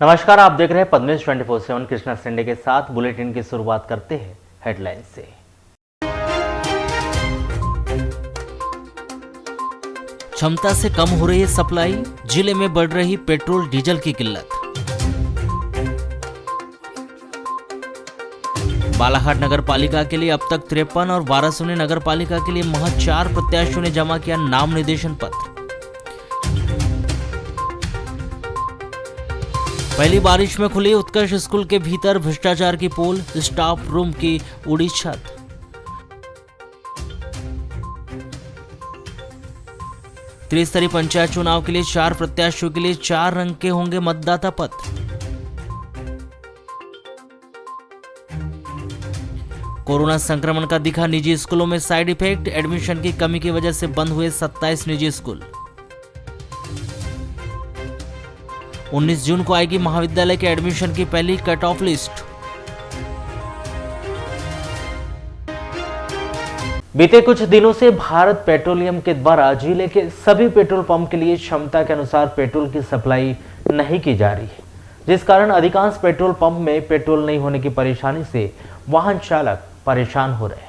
नमस्कार, आप देख रहे हैं पद्मेश 24/7 कृष्णा सिंडे के साथ। बुलेटिन की शुरुआत करते हैं हेडलाइन से। क्षमता से कम हो रही है सप्लाई, जिले में बढ़ रही पेट्रोल डीजल की किल्लत। बालाघाट नगर पालिका के लिए अब तक 53 और वारासुनी नगर पालिका के लिए महज 4 प्रत्याशियों ने जमा किया नाम निर्देशन पत्र। पहली बारिश में खुली उत्कर्ष स्कूल के भीतर भ्रष्टाचार की पोल, स्टाफ रूम की उड़ी छत। त्रिस्तरीय पंचायत चुनाव के लिए 4 प्रत्याशियों के लिए 4 रंग के होंगे मतदाता पत्र। कोरोना संक्रमण का दिखा निजी स्कूलों में साइड इफेक्ट, एडमिशन की कमी की वजह से बंद हुए 27 निजी स्कूल। 19 जून को आएगी महाविद्यालय के एडमिशन की पहली कट ऑफ लिस्ट। बीते कुछ दिनों से भारत पेट्रोलियम के द्वारा जिले के सभी पेट्रोल पंप के लिए क्षमता के अनुसार पेट्रोल की सप्लाई नहीं की जा रही है, जिस कारण अधिकांश पेट्रोल पंप में पेट्रोल नहीं होने की परेशानी से वाहन चालक परेशान हो रहे हैं।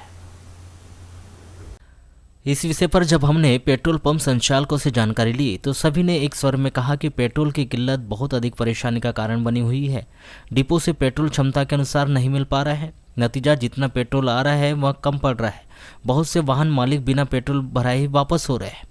इस विषय पर जब हमने पेट्रोल पंप संचालकों से जानकारी ली तो सभी ने एक स्वर में कहा कि पेट्रोल की किल्लत बहुत अधिक परेशानी का कारण बनी हुई है। डिपो से पेट्रोल क्षमता के अनुसार नहीं मिल पा रहा है। नतीजा जितना पेट्रोल आ रहा है वह कम पड़ रहा है। बहुत से वाहन मालिक बिना पेट्रोल भराए ही वापस हो रहे हैं।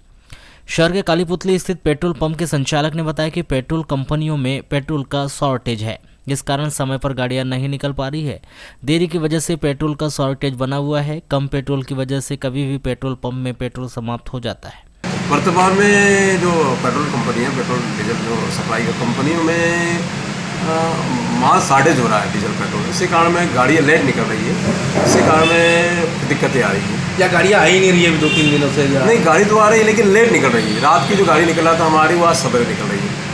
शहर के कालीपुतली स्थित पेट्रोल पंप के संचालक ने बताया कि पेट्रोल कंपनियों में पेट्रोल का शॉर्टेज है, जिस कारण समय पर गाड़ियां नहीं निकल पा रही है। देरी की वजह से पेट्रोल का शॉर्टेज बना हुआ है। कम पेट्रोल की वजह से कभी भी पेट्रोल पंप में पेट्रोल समाप्त हो जाता है। वर्तमान में जो पेट्रोल कंपनी है, पेट्रोल डीजल जो सप्लाई की कंपनियों में माल शॉर्टेज हो रहा है डीजल पेट्रोल। इसी कारण में गाड़ियाँ लेट निकल रही है। इसी कारण में दिक्कतें आ रही हैं। या गाड़ियाँ आ ही नहीं रही है अभी 2-3 दिनों से? या नहीं, गाड़ी तो आ रही है लेकिन लेट निकल रही है। रात की जो गाड़ी निकला था हमारी वो आज सवेरे निकल रही है।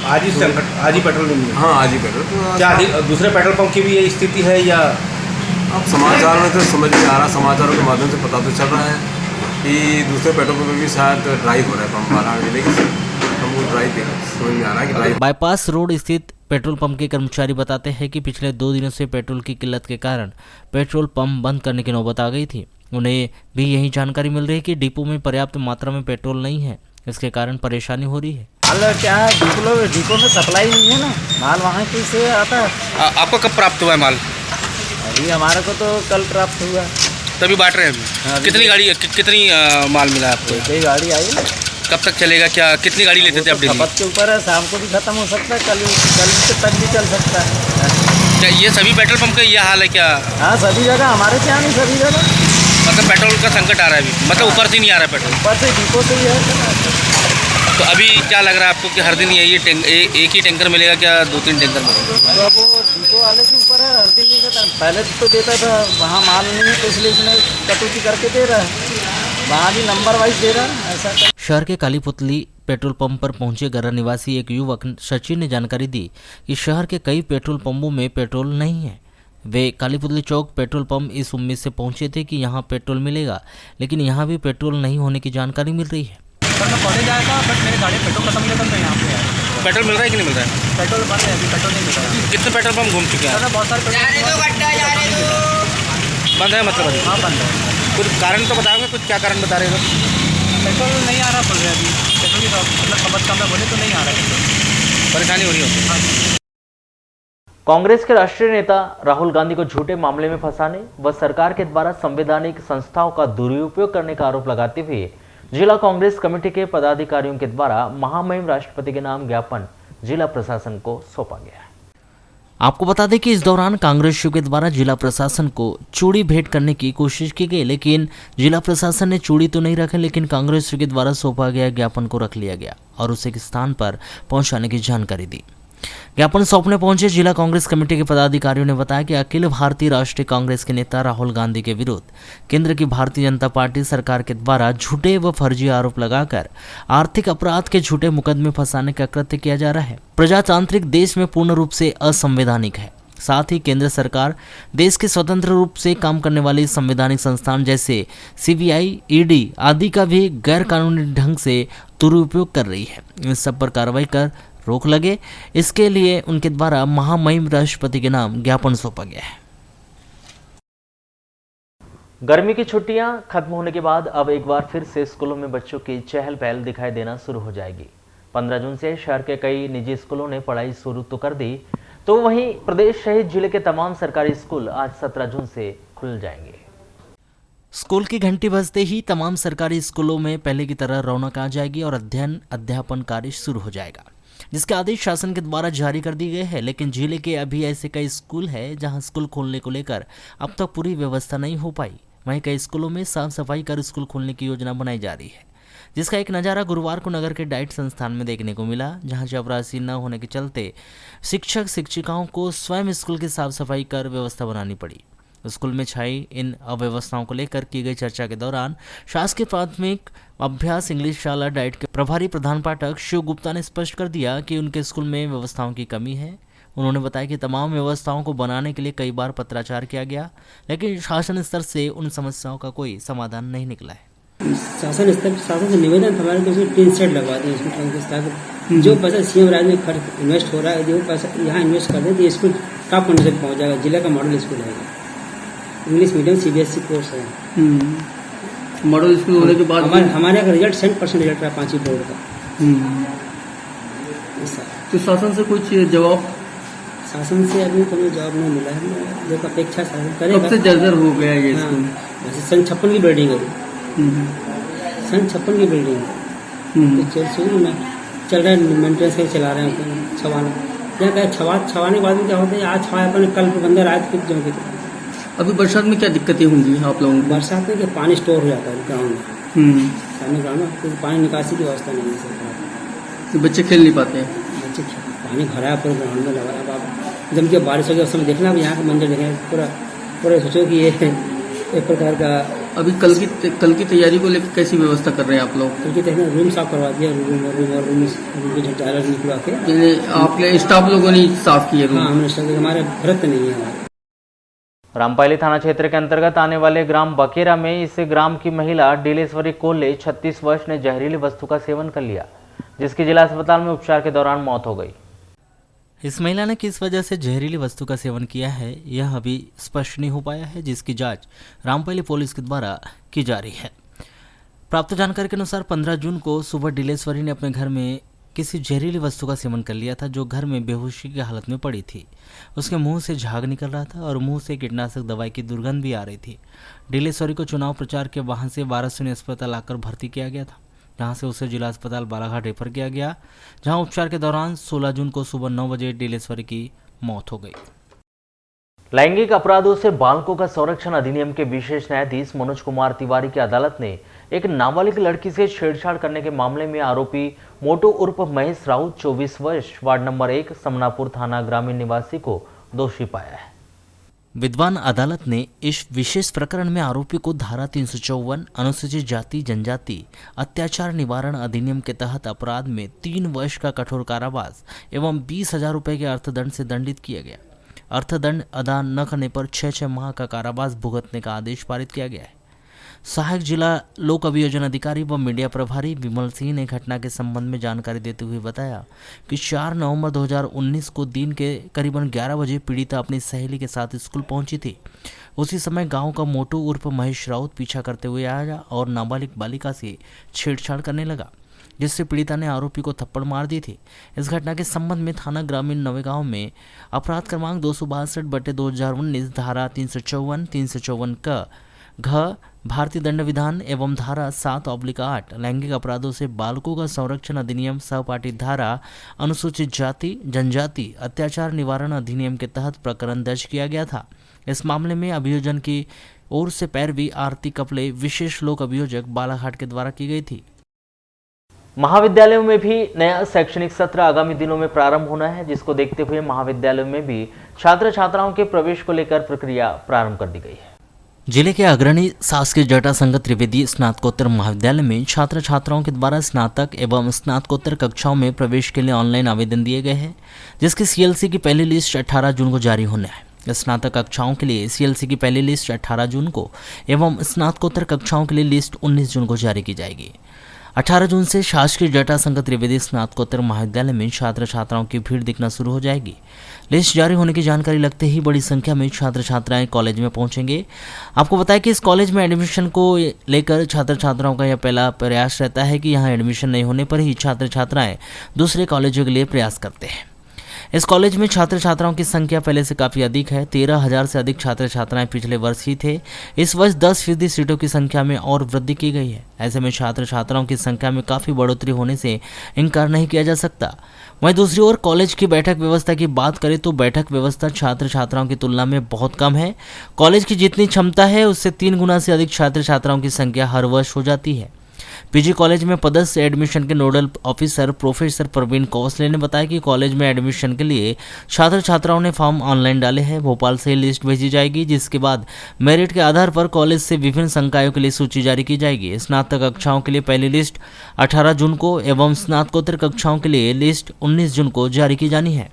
आज ही पेट्रोल नहीं मिला? हाँ, आज ही पेट्रोल। तो क्या दूसरे पेट्रोल पंप की भी यही स्थिति है या? अब समाचार में तो समझ नहीं आ रहा। समाचारों के माध्यम से पता तो चल रहा है कि दूसरे पेट्रोल पंप में भी शायद ड्राइव हो रहा है पंप बालाघाट जिले के। हमको ड्राइव समझ में आ रहा है कि ड्राइव। बाईपास रोड स्थित पेट्रोल पंप के कर्मचारी बताते हैं कि पिछले 2 दिनों से पेट्रोल की किल्लत के कारण पेट्रोल पंप बंद करने की नौबत आ गई थी। उन्हें भी यही जानकारी मिल रही है कि डिपो में पर्याप्त मात्रा में पेट्रोल नहीं है, इसके कारण परेशानी हो रही है। माल क्या है, डिपो में सप्लाई नहीं है ना, माल वहाँ कैसे आता है? आपको कब प्राप्त हुआ है माल? अभी हमारे को तो कल प्राप्त हुआ। तभी बांट रहे हैं अभी? कितनी गाड़ी कितनी माल मिला आपको? कई गाड़ी आई ना। कब तक चलेगा? क्या कितनी गाड़ी लेते थे आप डेली? खपत के ऊपर है, शाम को भी खत्म हो सकता है, कल से तक भी चल सकता है। क्या ये सभी पेट्रोल पंप का यह हाल है क्या? हाँ, सभी जगह, हमारे क्या नहीं सभी जगह। मतलब पेट्रोल का संकट आ रहा है अभी? मतलब ऊपर से नहीं आ रहा है पेट्रोल? ऊपर से डिपो से ही है। तो अभी क्या लग रहा है आपको कि हर दिन यही एक ही टैंकर मिलेगा क्या 2-3 टैंकर मिलेगा? तो वो डिपो वाले के ऊपर है, हर दिन नहीं देता। पहले तो देता था, वहाँ माल नहीं है तो इसलिए इसने कटौती करके दे रहा है। वहाँ भी नंबर वाइज दे रहा है, ऐसा। शहर के कालीपुतली पेट्रोल पंप पर पहुंचे गर्रा निवासी एक युवक सचिन ने जानकारी दी कि शहर के कई पेट्रोल पंपों में पेट्रोल नहीं है। वे कालीपुतली चौक पेट्रोल पंप इस उम्मीद से पहुंचे थे कि यहां पेट्रोल मिलेगा, लेकिन यहां भी पेट्रोल नहीं होने की जानकारी मिल रही है। सर, मैं कॉलेज आया था, बट मेरी गाड़ी पेट्रोल खत्म हो गया था, मैं यहाँ पे आया। पेट्रोल मिल रहा है कि नहीं मिल रहा है? पेट्रोल बंद है, अभी पेट्रोल नहीं मिल रहा है। कितने पेट्रोल पंप घूम चुके हैं? सर, बहुत सारे बंद है मतलब अभी? हाँ, बंद है। कुछ कारण तो बताओगे? कुछ क्या कारण बता रहे हो? पेट्रोल नहीं आ रहा बोल रहे अभी। पेट्रोल की मतलब खपत कम है बोले तो नहीं आ रहा है। परेशानी हो रही है? कांग्रेस के राष्ट्रीय नेता राहुल गांधी को झूठे मामले में फंसाने व सरकार के द्वारा संवैधानिक संस्थाओं का दुरुपयोग करने का आरोप लगाते हुए जिला कांग्रेस कमेटी के पदाधिकारियों के द्वारा महामहिम राष्ट्रपति के नाम ज्ञापन जिला प्रशासन को सौंपा गया। आपको बता दें कि इस दौरान कांग्रेसियों के द्वारा जिला प्रशासन को चूड़ी भेंट करने की कोशिश की गई, लेकिन जिला प्रशासन ने चूड़ी तो नहीं रखे, लेकिन कांग्रेसियों के द्वारा सौंपा गया ज्ञापन को रख लिया गया और उसे एक स्थान पर पहुंचाने की जानकारी दी। ज्ञापन सौंपने पहुंचे जिला कांग्रेस कमेटी के पदाधिकारियों ने बताया कि अखिल भारतीय राष्ट्रीय कांग्रेस के नेता राहुल गांधी के विरुद्ध केंद्र की भारतीय जनता पार्टी सरकार के द्वारा झूठे व फर्जी आरोप लगाकर आर्थिक अपराध के झूठे मुकदमे फंसाने का कृत्य किया जा रहा है। प्रजातांत्रिक देश में पूर्ण रूप से असंवैधानिक है। साथ ही केंद्र सरकार देश के स्वतंत्र रूप से काम करने वाले संवैधानिक संस्थान जैसे सीबीआई, ईडी आदि का भी गैर कानूनी ढंग से दुरुपयोग कर रही है। इन सब पर कार्रवाई कर रोक लगे, इसके लिए उनके द्वारा महामहिम राष्ट्रपति के नाम ज्ञापन सौंपा गया है। गर्मी की छुट्टियां खत्म होने के बाद अब एक बार फिर से स्कूलों में बच्चों की चहल पहल दिखाई देना शुरू हो जाएगी। 15 जून से शहर के कई निजी स्कूलों ने पढ़ाई शुरू तो कर दी, तो वहीं प्रदेश सहित जिले के तमाम सरकारी स्कूल आज 17 जून से खुल जाएंगे। स्कूल की घंटी बजते ही तमाम सरकारी स्कूलों में पहले की तरह रौनक आ जाएगी और अध्ययन अध्यापन कार्य शुरू हो जाएगा, जिसके आदेश शासन के द्वारा जारी कर दिए गए हैं। लेकिन जिले के अभी ऐसे कई स्कूल हैं जहां स्कूल खोलने को लेकर अब तक पूरी व्यवस्था नहीं हो पाई। वहीं कई स्कूलों में साफ सफाई कर स्कूल खोलने की योजना बनाई जा रही है, जिसका एक नज़ारा गुरुवार को नगर के डाइट संस्थान में देखने को मिला, जहां चपरासी न होने के चलते शिक्षक शिक्षिकाओं को स्वयं स्कूल की साफ सफाई कर व्यवस्था बनानी पड़ी। स्कूल में छाई इन अव्यवस्थाओं को लेकर की गई चर्चा के दौरान शासकीय प्राथमिक अभ्यास इंग्लिश शाला डाइट के प्रभारी प्रधान पाठक शिव गुप्ता ने स्पष्ट कर दिया कि उनके स्कूल में व्यवस्थाओं की कमी है। उन्होंने बताया कि तमाम व्यवस्थाओं को बनाने के लिए कई बार पत्राचार किया गया, लेकिन शासन स्तर से उन समस्याओं का कोई समाधान नहीं निकला है। शासन से निवेदन था हमारे को टीन सेट लगवा दें इसमें, जो पैसा सीएम राज्य में खर्च इन्वेस्ट हो रहा है, जो पैसा यहाँ इन्वेस्ट कर दें तो स्कूल टॉप कंडीशन पे पहुँच जाएगा। जिला का मॉडल स्कूल है, इंग्लिश मीडियम CBSE कोर्स है। मॉडल स्कूल होने के बाद हमारे यहाँ रिजल्ट 100% रिजल्ट रहा 5वीं बोर्ड का। तो शासन से कुछ जवाब? शासन से अभी कोई जवाब नहीं मिला है, जो अपेक्षा शासन करेगा। कब से जर्जर हो गया ये स्कूल? वैसे सन 56 की बिल्डिंग है, सन 56 की बिल्डिंग है, तो चल रहा है मेंटेनेंस के चला रहे हैं छवाना। यहाँ क्या छवाने के बाद में क्या होता है, आज छवाए अपन कल बंदर आए फिर जम के। अभी बरसात में क्या दिक्कतें होंगी आप लोगों को? बरसात में क्या पानी स्टोर हो जाता है ग्राउंड में, सामने ग्राउंड में तो पानी निकासी की व्यवस्था नहीं है सरकार, तो बच्चे खेल नहीं पाते हैं। बच्चे पानी भरा है पूरे ग्राउंड में लगा। अब आप जब जब बारिश होगी उस समय देखना, यहाँ का मंजर देखें पूरा सोचो कि ये एक प्रकार का। अभी कल की तैयारी को लेकर कैसी व्यवस्था कर रहे हैं आप लोग? कल की तैयारी रूम साफ करवा दिया, रूम के झंझाला निकलवा के। आपने स्टाफ लोगों ने साफ किए? हाँ, हमने हमारे भरत नहीं है हमारे। रामपाली थाना क्षेत्र के अंतर्गत आने वाले ग्राम बकेरा में इस ग्राम की महिला डीलेश्वरी कोल्ले 36 वर्ष ने जहरीली वस्तु का सेवन कर लिया, जिसकी जिला अस्पताल में उपचार के दौरान मौत हो गई। इस महिला ने किस वजह से जहरीली वस्तु का सेवन किया है यह अभी स्पष्ट नहीं हो पाया है, जिसकी जांच रामपाली पुलिस के द्वारा की जा रही है। प्राप्त जानकारी के अनुसार 15 जून को सुबह डीलेश्वरी ने अपने घर में किसी जहरीली वस्तु का सेवन कर लिया था, जो घर में बेहोशी की हालत में पड़ी थी। उसके मुंह से झाग निकल रहा था और मुंह से कीटनाशक दवाई की दुर्गंध भी आ रही थी। डीलेश्वरी को चुनाव प्रचार के वाहन से वाराणसी अस्पताल आकर भर्ती किया गया था, जहां से उसे जिला अस्पताल बालाघाट रेफर किया गया, जहां उपचार के दौरान 16 जून को सुबह 9 बजे डीलेश्वरी की मौत हो गई। लैंगिक अपराधों से बालकों का संरक्षण अधिनियम के विशेष न्यायाधीश मनोज कुमार तिवारी की अदालत ने एक नाबालिग लड़की से छेड़छाड़ करने के मामले में आरोपी मोटू उर्फ महेश राउत 24 वर्ष वार्ड नंबर 1 समनापुर थाना ग्रामीण निवासी को दोषी पाया है। विद्वान अदालत ने इस विशेष प्रकरण में आरोपी को धारा 354 अनुसूचित जाति जनजाति अत्याचार निवारण अधिनियम के तहत अपराध में 3 वर्ष का कठोर कारावास एवं 20,000 रुपये के अर्थदंड से दंडित किया गया। अर्थदंड अदा न करने पर 6 माह का कारावास भुगतने का आदेश पारित किया गया है। सहायक जिला लोक अभियोजन अधिकारी व मीडिया प्रभारी विमल सिंह ने घटना के संबंध में जानकारी देते हुए बताया कि 4 नवंबर 2019 को दिन के करीबन 11 बजे पीड़िता अपनी सहेली के साथ स्कूल पहुंची थी। उसी समय गांव का मोटू उर्फ महेश राउत पीछा करते हुए आया और नाबालिग बालिका से छेड़छाड़ करने लगा, जिससे पीड़िता ने आरोपी को थप्पड़ मार दी थी। इस घटना के संबंध में थाना ग्रामीण नवेगांव में अपराध क्रमांक 262/2019 धारा 354, 354 का घ भारतीय दंड विधान एवं धारा 7/8 लैंगिक अपराधों से बालकों का संरक्षण अधिनियम सहपाठी धारा अनुसूचित जाति जनजाति अत्याचार निवारण अधिनियम के तहत प्रकरण दर्ज किया गया था। इस मामले में अभियोजन की ओर से पैरवी आरती कपले विशेष लोक अभियोजक बालाघाट के द्वारा की गई थी। महाविद्यालयों में भी नया शैक्षणिक सत्र आगामी दिनों में प्रारंभ होना है, जिसको देखते हुए महाविद्यालयों में भी छात्र छात्राओं के प्रवेश को लेकर प्रक्रिया प्रारंभ कर दी गई है। जिले के अग्रणी शासकीय जटाशंकर त्रिवेदी स्नातकोत्तर महाविद्यालय में छात्र छात्राओं के द्वारा स्नातक एवं स्नातकोत्तर कक्षाओं में प्रवेश के लिए ऑनलाइन आवेदन दिए गए हैं, जिसकी CLC की पहली लिस्ट 18 जून को जारी होना है। स्नातक कक्षाओं के लिए CLC की पहली लिस्ट 18 जून को एवं स्नातकोत्तर कक्षाओं के लिए लिस्ट 19 जून को जारी की जाएगी। 18 जून से शासकीय जटाशंकर त्रिवेदी स्नातकोत्तर महाविद्यालय में छात्र छात्राओं की भीड़ दिखना शुरू हो जाएगी। लिस्ट जारी होने की जानकारी लगते ही बड़ी संख्या में छात्र छात्राएं कॉलेज में पहुंचेंगे। आपको बताएं कि इस कॉलेज में एडमिशन को लेकर छात्र छात्राओं का यह पहला प्रयास रहता है कि यहां एडमिशन नहीं होने पर ही छात्र छात्राएं दूसरे कॉलेजों के लिए प्रयास करते हैं। इस कॉलेज में छात्र छात्राओं की संख्या पहले से काफ़ी अधिक है। 13,000 से अधिक छात्र छात्राएं पिछले वर्ष ही थे। इस वर्ष 10% सीटों की संख्या में और वृद्धि की गई है। ऐसे में छात्र छात्राओं की संख्या में काफ़ी बढ़ोतरी होने से इनकार नहीं किया जा सकता। वहीं दूसरी ओर कॉलेज की बैठक व्यवस्था की बात करें तो बैठक व्यवस्था छात्र छात्राओं की तुलना में बहुत कम है। कॉलेज की जितनी क्षमता है उससे 3 गुना से अधिक छात्र छात्राओं की संख्या हर वर्ष हो जाती है। पीजी कॉलेज में पदस्थ एडमिशन के नोडल ऑफिसर प्रोफेसर प्रवीण कौसले ने बताया कि कॉलेज में एडमिशन के लिए छात्र छात्राओं ने फॉर्म ऑनलाइन डाले हैं। भोपाल से लिस्ट भेजी जाएगी, जिसके बाद मेरिट के आधार पर कॉलेज से विभिन्न संकायों के लिए सूची जारी की जाएगी। स्नातक कक्षाओं के लिए पहली लिस्ट 18 जून को एवं स्नातकोत्तर कक्षाओं के लिए लिस्ट 19 जून को जारी की जानी है।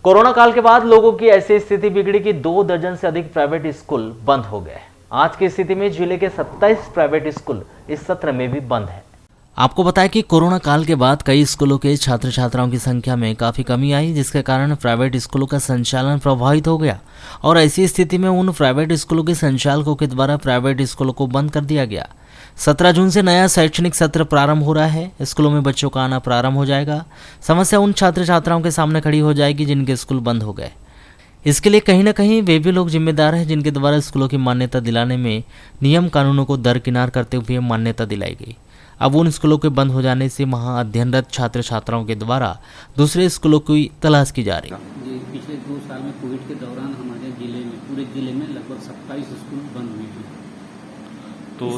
कोरोना काल के बाद लोगों की ऐसी स्थिति बिगड़ी कि 2 दर्जन से अधिक प्राइवेट स्कूल बंद हो गए। आज की स्थिति में जिले के 27 प्राइवेट स्कूल इस सत्र में भी बंद है। आपको बताएं कि कोरोना काल के बाद कई स्कूलों के छात्र छात्राओं की संख्या में काफ़ी कमी आई, जिसके कारण प्राइवेट स्कूलों का संचालन प्रभावित हो गया और ऐसी स्थिति में उन प्राइवेट स्कूलों के संचालकों के द्वारा प्राइवेट स्कूलों को बंद कर दिया गया। 17 जून से नया शैक्षणिक सत्र प्रारंभ हो रहा है। स्कूलों में बच्चों का आना प्रारंभ हो जाएगा। समस्या उन छात्र छात्राओं के सामने खड़ी हो जाएगी जिनके स्कूल बंद हो गए। इसके लिए कहीं ना कहीं वे भी लोग जिम्मेदार हैं जिनके द्वारा स्कूलों की मान्यता दिलाने में नियम कानूनों को दरकिनार करते हुए मान्यता दिलाई गई। अब उन स्कूलों के बंद हो जाने से वहां अध्ययनरत छात्र छात्राओं के द्वारा दूसरे स्कूलों की तलाश की जा रही है। जी, पिछले 2 साल में कोविड के दौरान हमारे जिले में पूरे जिले में लगभग 27 स्कूल बंद हुए हैं। तो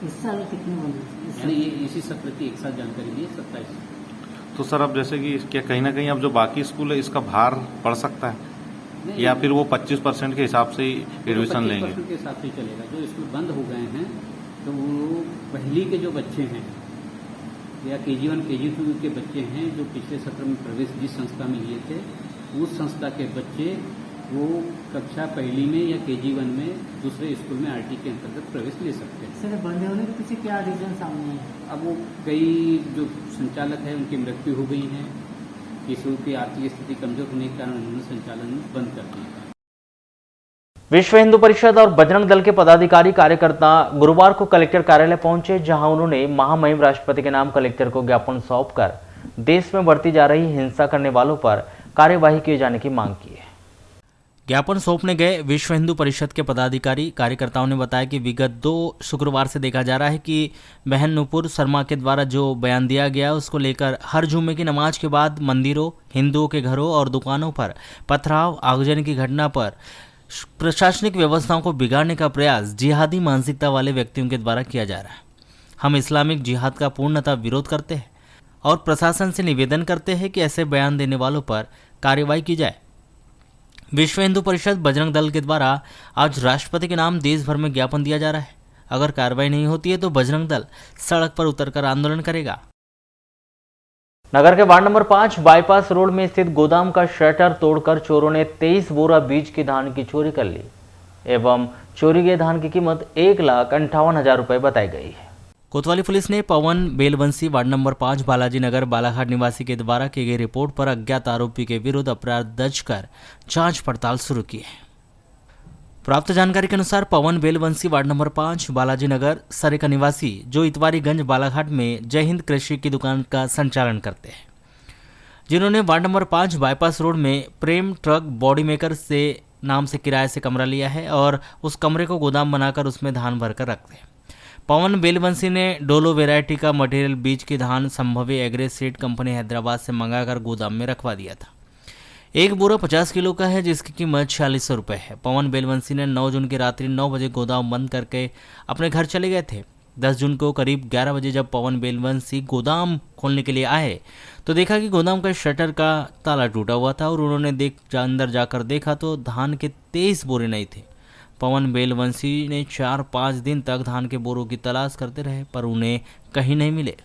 इस साल कितने बंद हुए? यानी ये इसी सत्र की एक साथ जानकारी दी 27। तो सर अब जैसे कि क्या कहीं ना कहीं अब जो बाकी स्कूल है इसका भार पड़ सकता है या फिर वो 25% के हिसाब से ही एडमिशन लेंगे? 25% के हिसाब से चलेगा। जो स्कूल बंद हो गए हैं तो वो पहली के जो बच्चे हैं या KG1 KG2 के बच्चे हैं जो पिछले सत्र में प्रवेश जिस संस्था में लिए थे उस संस्था के बच्चे वो कक्षा पहली में या KG1 में दूसरे स्कूल में RT के अंतर्गत प्रवेश ले सकते हैं। सर बंद होने के पीछे क्या रीजन सामने है? अब वो कई जो संचालक है उनकी मृत्यु हो गई है, किसी की आर्थिक स्थिति कमजोर होने के कारण उन्होंने संचालन बंद कर दिया। विश्व हिंदू परिषद और बजरंग दल के पदाधिकारी कार्यकर्ता गुरुवार को कलेक्टर कार्यालय पहुंचे, जहां उन्होंने महामहिम राष्ट्रपति के नाम कलेक्टर को ज्ञापन सौंपकर देश में बढ़ती जा रही हिंसा करने वालों पर कार्यवाही किए जाने की मांग की है। ज्ञापन सौंपने गए विश्व हिंदू परिषद के पदाधिकारी कार्यकर्ताओं ने बताया कि विगत 2 शुक्रवार से देखा जा रहा है कि बहन नुपुर शर्मा के द्वारा जो बयान दिया गया उसको लेकर हर जुम्मे की नमाज के बाद मंदिरों, हिंदुओं के घरों और दुकानों पर पथराव, आगजनी की घटना पर प्रशासनिक व्यवस्थाओं को बिगाड़ने का प्रयास जिहादी मानसिकता वाले व्यक्तियों के द्वारा किया जा रहा है। हम इस्लामिक जिहाद का पूर्णतः विरोध करते हैं और प्रशासन से निवेदन करते हैं कि ऐसे बयान देने वालों पर कार्रवाई की जाए। विश्व हिंदू परिषद बजरंग दल के द्वारा आज राष्ट्रपति के नाम देश भर में ज्ञापन दिया जा रहा है। अगर कार्रवाई नहीं होती है तो बजरंग दल सड़क पर उतरकर आंदोलन करेगा। नगर के वार्ड नंबर 5 बाईपास रोड में स्थित गोदाम का शटर तोड़कर चोरों ने 23 बोरा बीज की धान की चोरी कर ली एवं चोरी गए धान की कीमत 1,58,000 रुपये बताई गई है। कोतवाली पुलिस ने पवन बेलवंशी वार्ड नंबर 5 बालाजी नगर बालाघाट निवासी के द्वारा की गई रिपोर्ट पर अज्ञात आरोपी के विरुद्ध अपराध दर्ज कर जांच पड़ताल शुरू की है। प्राप्त जानकारी के अनुसार पवन बेलवंशी वार्ड नंबर 5 बालाजी नगर सरे का निवासी जो इतवारीगंज बालाघाट में जय हिंद कृषि की दुकान का संचालन करते हैं, जिन्होंने वार्ड नंबर 5 बाईपास रोड में प्रेम ट्रक बॉडी मेकर से नाम से किराए से कमरा लिया है और उस कमरे को गोदाम बनाकर उसमें धान भरकर रखते हैं। पवन बेलवंशी ने डोलो वैरायटी का मटेरियल बीज की धान Shambhavi Agre seed company Hyderabad से मंगाकर गोदाम में रखवा दिया था। एक बोरा 50 किलो का है जिसकी कीमत 4600 रुपये है। पवन बेलवंशी ने 9 जून की रात्रि 9 बजे गोदाम बंद करके अपने घर चले गए थे। 10 जून को करीब 11 बजे जब पवन बेलवंशी गोदाम खोलने के लिए आए तो देखा कि गोदाम का शटर का ताला टूटा हुआ था और उन्होंने अंदर जाकर देखा तो धान के 23 बोरे नहीं थे। पवन बेलवंशी ने 4-5 दिन तक धान के बोरों की तलाश करते रहे पर उन्हें कहीं नहीं मिले।